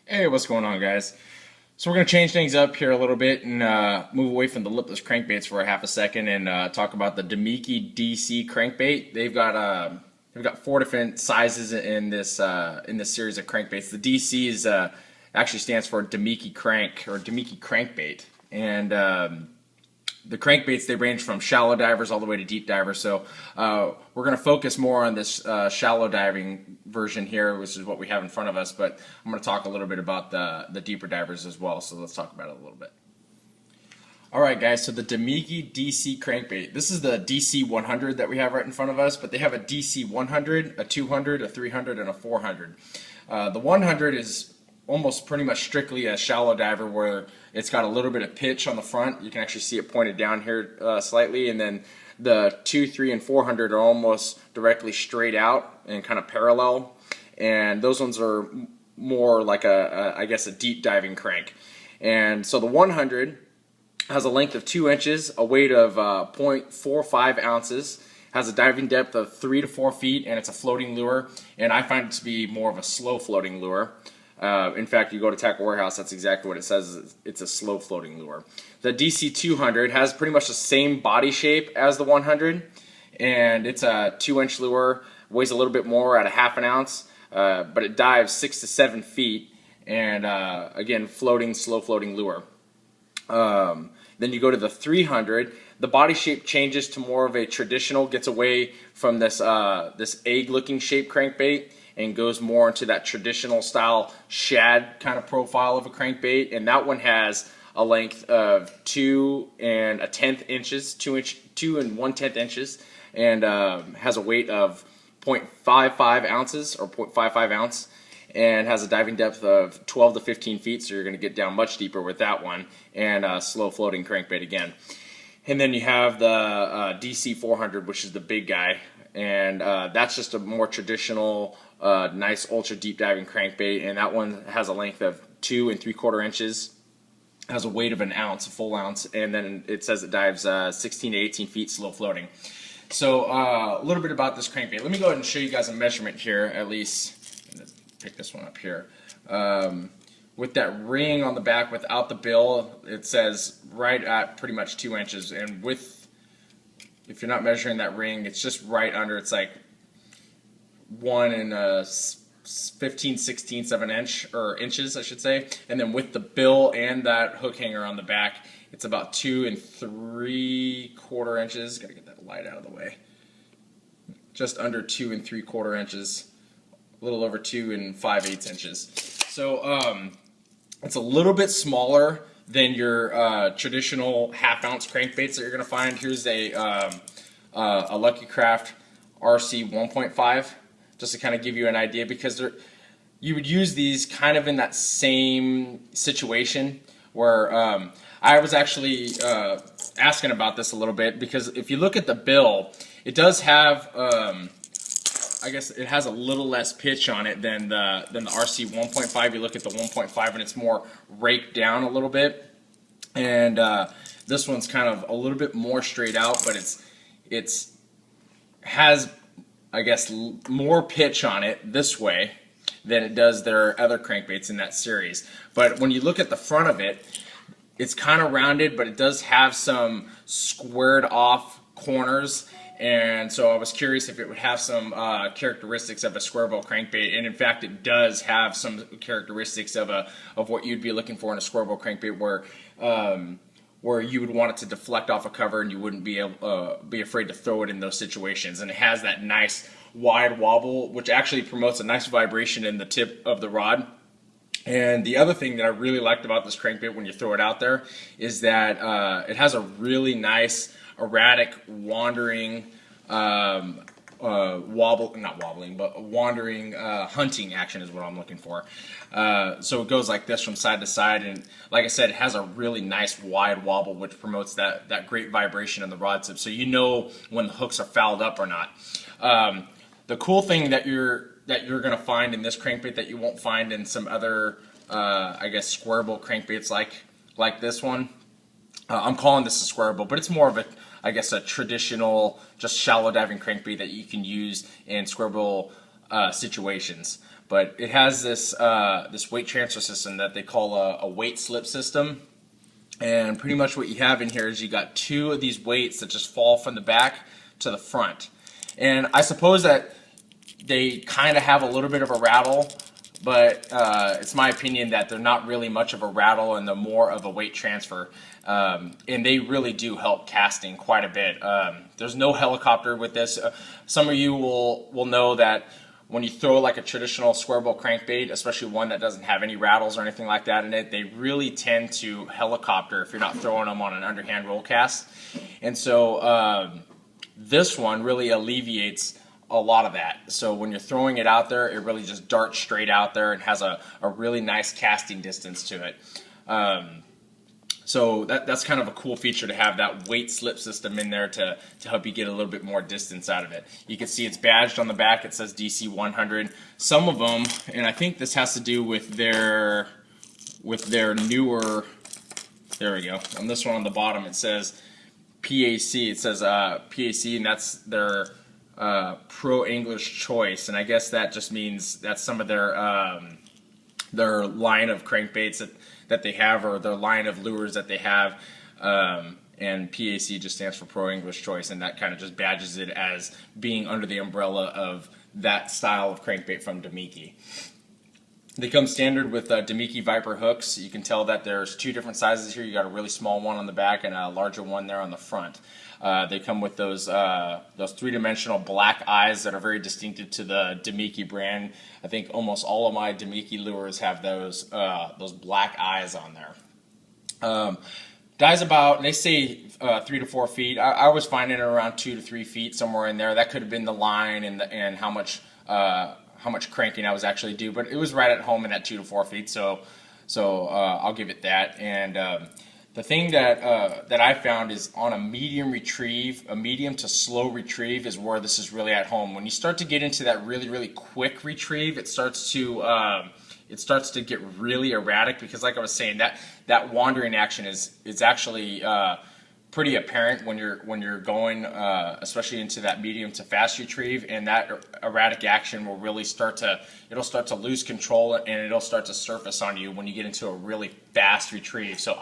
Hey, what's going on, guys? So we're going to change things up here a little bit and move away from the lipless crankbaits for a half a second and talk about the Damiki DC crankbait. They've got four different sizes in this series of crankbaits. The DC is actually stands for Damiki crank or Damiki crankbait, and the crankbaits, they range from shallow divers all the way to deep divers. So we're going to focus more on this shallow diving version here, which is what we have in front of us. But I'm going to talk a little bit about the deeper divers as well. So let's talk about it a little bit. All right, guys. So the Damiki DC crankbait. This is the DC 100 that we have right in front of us. But they have a DC 100, a 200, a 300, and a 400. The 100 is almost pretty much strictly a shallow diver where it's got a little bit of pitch on the front. You can actually see it pointed down here slightly, and then the 2, 3, and 400 are almost directly straight out and kind of parallel, and those ones are more like I guess a deep diving crank. And so the 100 has a length of 2 inches, a weight of 0.45 ounces, has a diving depth of 3 to 4 feet, and it's a floating lure, and I find it to be more of a slow floating lure. In fact, you go to Tackle Warehouse, that's exactly what it says. It's a slow floating lure. The DC 200 has pretty much the same body shape as the 100, and it's a 2-inch lure, weighs a little bit more at a half an ounce, but it dives 6 to 7 feet, and again, slow floating lure. Then you go to the 300. The body shape changes to more of a traditional, gets away from this egg-looking shape crankbait and goes more into that traditional style shad kind of profile of a crankbait. And that one has a length of 2 1/10 inches, 2 and 1/10 inches, and has a weight of 0.55 ounces or 0.55 ounce, and has a diving depth of 12 to 15 feet, so you're going to get down much deeper with that one, and a slow floating crankbait again. And then you have the DC 400, which is the big guy, and that's just a more traditional, nice ultra deep diving crankbait, and that one has a length of 2 3/4 inches, has a weight of an ounce, a full ounce, and then it says it dives 16 to 18 feet slow floating. So a little bit about this crankbait. Let me go ahead and show you guys a measurement here, at least. Pick this one up here. With that ring on the back without the bill, it says right at pretty much 2 inches, and with, if you're not measuring that ring, it's just right under. It's like 1 15/16 of an inch, or inches I should say, and then with the bill and that hook hanger on the back, it's about 2 3/4 inches. Gotta get that light out of the way. Just under 2 3/4 inches. A little over 2 5/8 inches. So it's a little bit smaller than your traditional half-ounce crankbaits that you're going to find. Here's a Lucky Craft RC 1.5, just to kind of give you an idea, because you would use these kind of in that same situation where I was actually asking about this a little bit, because if you look at the bill, it does have I guess it has a little less pitch on it than the RC 1.5. You look at the 1.5 and it's more raked down a little bit, and this one's kind of a little bit more straight out, but it's has, I guess, more pitch on it this way than it does their other crankbaits in that series. But when you look at the front of it, it's kind of rounded, but it does have some squared off corners. And so I was curious if it would have some characteristics of a square bill crankbait, and in fact it does have some characteristics of what you'd be looking for in a square bill crankbait, where you would want it to deflect off a cover and you wouldn't be afraid to throw it in those situations. And it has that nice wide wobble, which actually promotes a nice vibration in the tip of the rod. And the other thing that I really liked about this crankbait when you throw it out there is that it has a really nice erratic wandering wandering hunting action is what I'm looking for. So it goes like this from side to side, and like I said, it has a really nice wide wobble, which promotes that great vibration in the rod tip, so you know when the hooks are fouled up or not. The cool thing that you're going to find in this crankbait that you won't find in some other I guess square bill crankbaits like this one. I'm calling this a square bill, but it's more of a, I guess, a traditional, just shallow diving crankbait that you can use in square bill situations. but it has this this weight transfer system that they call a weight slip system. And pretty much what you have in here is you got two of these weights that just fall from the back to the front. And I suppose that they kind of have a little bit of a rattle, but it's my opinion that they're not really much of a rattle and they're more of a weight transfer. And they really do help casting quite a bit. There's no helicopter with this. Some of you will know that when you throw like a traditional square bill crankbait, especially one that doesn't have any rattles or anything like that in it, they really tend to helicopter if you're not throwing them on an underhand roll cast. And so this one really alleviates a lot of that. So when you're throwing it out there, it really just darts straight out there and has a really nice casting distance to it. So that's kind of a cool feature to have that weight slip system in there to help you get a little bit more distance out of it. You can see it's badged on the back. It says DC 100. Some of them, and I think this has to do with their newer, there we go. On this one on the bottom it says PAC. It says PAC, and that's their Pro English Choice. And I guess that just means that's some of their line of crankbaits that they have, or their line of lures that they have, and PAC just stands for Pro English Choice, and that kind of just badges it as being under the umbrella of that style of crankbait from Damiki. They come standard with Damiki Viper hooks. You can tell that there's two different sizes here. You got a really small one on the back and a larger one there on the front. They come with those three-dimensional black eyes that are very distinctive to the Damiki brand. I think almost all of my Damiki lures have those black eyes on there. Dies about, they say 3 to 4 feet. I was finding it around 2 to 3 feet, somewhere in there. That could have been the line and how much cranking I was actually due, but it was right at home in that 2 to 4 feet. So I'll give it that. And the thing that I found is on a medium retrieve, a medium to slow retrieve is where this is really at home. When you start to get into that really quick retrieve, it starts to get really erratic, because like I was saying, that wandering action is actually pretty apparent when you're going especially into that medium to fast retrieve, and that erratic action will really start to lose control, and it'll start to surface on you when you get into a really fast retrieve. So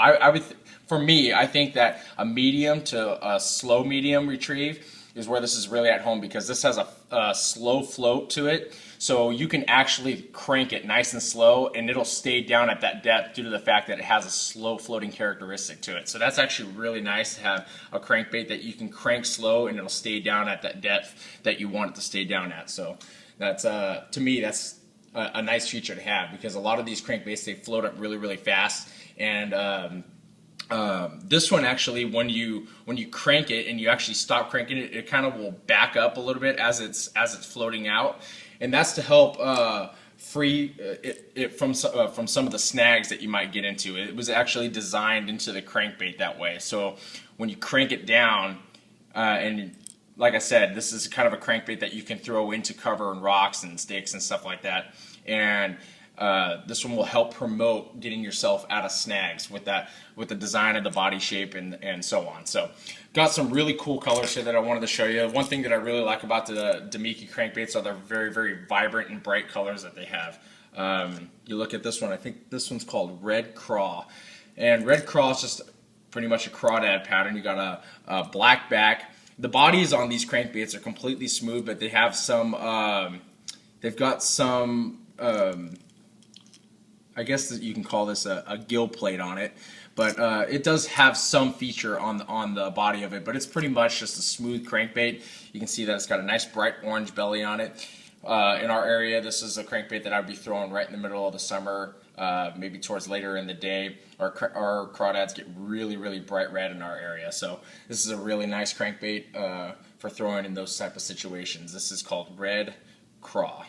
for me, I think that a medium to a slow medium retrieve is where this is really at home, because this has a slow float to it. So you can actually crank it nice and slow, and it'll stay down at that depth due to the fact that it has a slow floating characteristic to it. So that's actually really nice to have a crankbait that you can crank slow and it'll stay down at that depth that you want it to stay down at. So that's to me, that's a nice feature to have, because a lot of these crankbaits, they float up really fast. And this one actually, when you crank it and you actually stop cranking it, it kind of will back up a little bit as it's floating out, and that's to help free it from some of the snags that you might get into. It was actually designed into the crankbait that way. So when you crank it down, and like I said, this is kind of a crankbait that you can throw into cover and rocks and sticks and stuff like that, and this one will help promote getting yourself out of snags with the design of the body shape and so on. So got some really cool colors here that I wanted to show you. One thing that I really like about the Damiki crankbaits are their very vibrant and bright colors that they have. You look at this one, I think this one's called Red Craw, and Red Craw is just pretty much a crawdad pattern. You got a black back. The bodies on these crankbaits are completely smooth, but they have some they've got some I guess that you can call this a gill plate on it, but it does have some feature on the body of it, but it's pretty much just a smooth crankbait. You can see that it's got a nice bright orange belly on it. In our area, this is a crankbait that I'd be throwing right in the middle of the summer, maybe towards later in the day. Our crawdads get really bright red in our area, so this is a really nice crankbait for throwing in those type of situations. This is called Red Craw.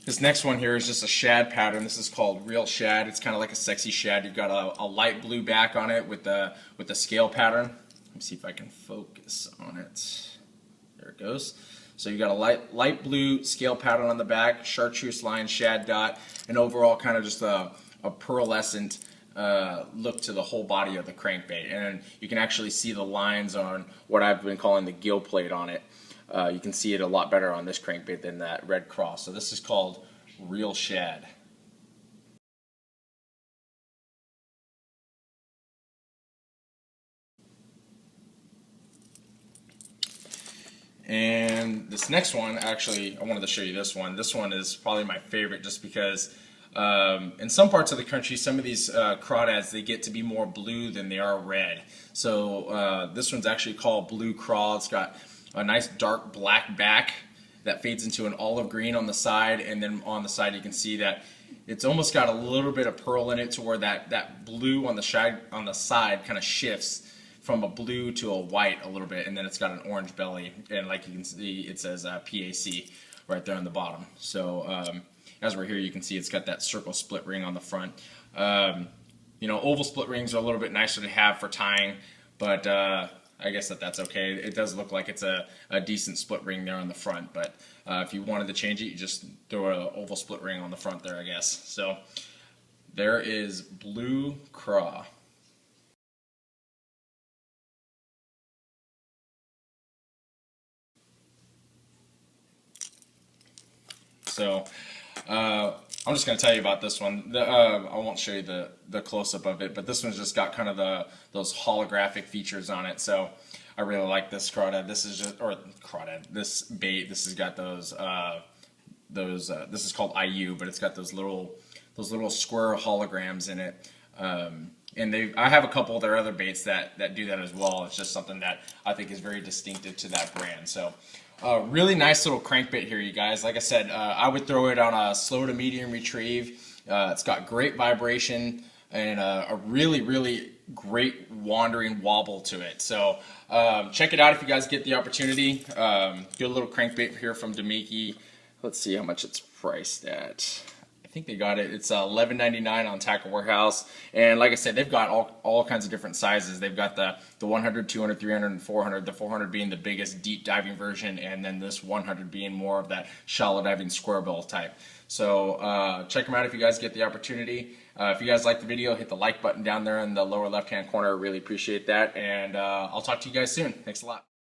This next one here is just a shad pattern. This is called Real Shad. It's kind of like a sexy shad. You've got a light blue back on it with the scale pattern. Let me see if I can focus on it. There it goes. So you got a light blue scale pattern on the back, chartreuse line shad dot, and overall kind of just a pearlescent look to the whole body of the crankbait, and you can actually see the lines on what I've been calling the gill plate on it. You can see it a lot better on this crankbait than that red cross. So this is called Real Shad. And this next one, actually, I wanted to show you this one. This one is probably my favorite just because in some parts of the country, some of these crawdads, they get to be more blue than they are red. So this one's actually called Blue Craw. It's got a nice dark black back that fades into an olive green on the side, and then on the side you can see that it's almost got a little bit of pearl in it to where that blue on the side kind of shifts from a blue to a white a little bit, and then it's got an orange belly, and like you can see, it says PAC right there on the bottom. So as we're here, you can see it's got that circle split ring on the front. You know, oval split rings are a little bit nicer to have for tying, but I guess that's okay. It does look like it's a decent split ring there on the front, but if you wanted to change it, you just throw an oval split ring on the front there, I guess. So there is Blue Craw. So I'm just going to tell you about this one. I won't show you the close-up of it, but this one's just got kind of those holographic features on it. So I really like this crawdad. This is just, or crawdad, this bait. This has got those this is called IU, but it's got those little square holograms in it. And I have a couple of their other baits that do that as well. It's just something that I think is very distinctive to that brand. So really nice little crankbait here, you guys. Like I said, I would throw it on a slow to medium retrieve. It's got great vibration and a really great wandering wobble to it. So check it out if you guys get the opportunity. Good little crankbait here from Damiki. Let's see how much it's priced at. I think they got it. It's $11.99 on Tackle Warehouse, and like I said, they've got all kinds of different sizes. They've got the 100, 200, 300, and 400. The 400 being the biggest deep diving version, and then this 100 being more of that shallow diving square bill type. So check them out if you guys get the opportunity. If you guys like the video, hit the like button down there in the lower left-hand corner. I really appreciate that, and I'll talk to you guys soon. Thanks a lot.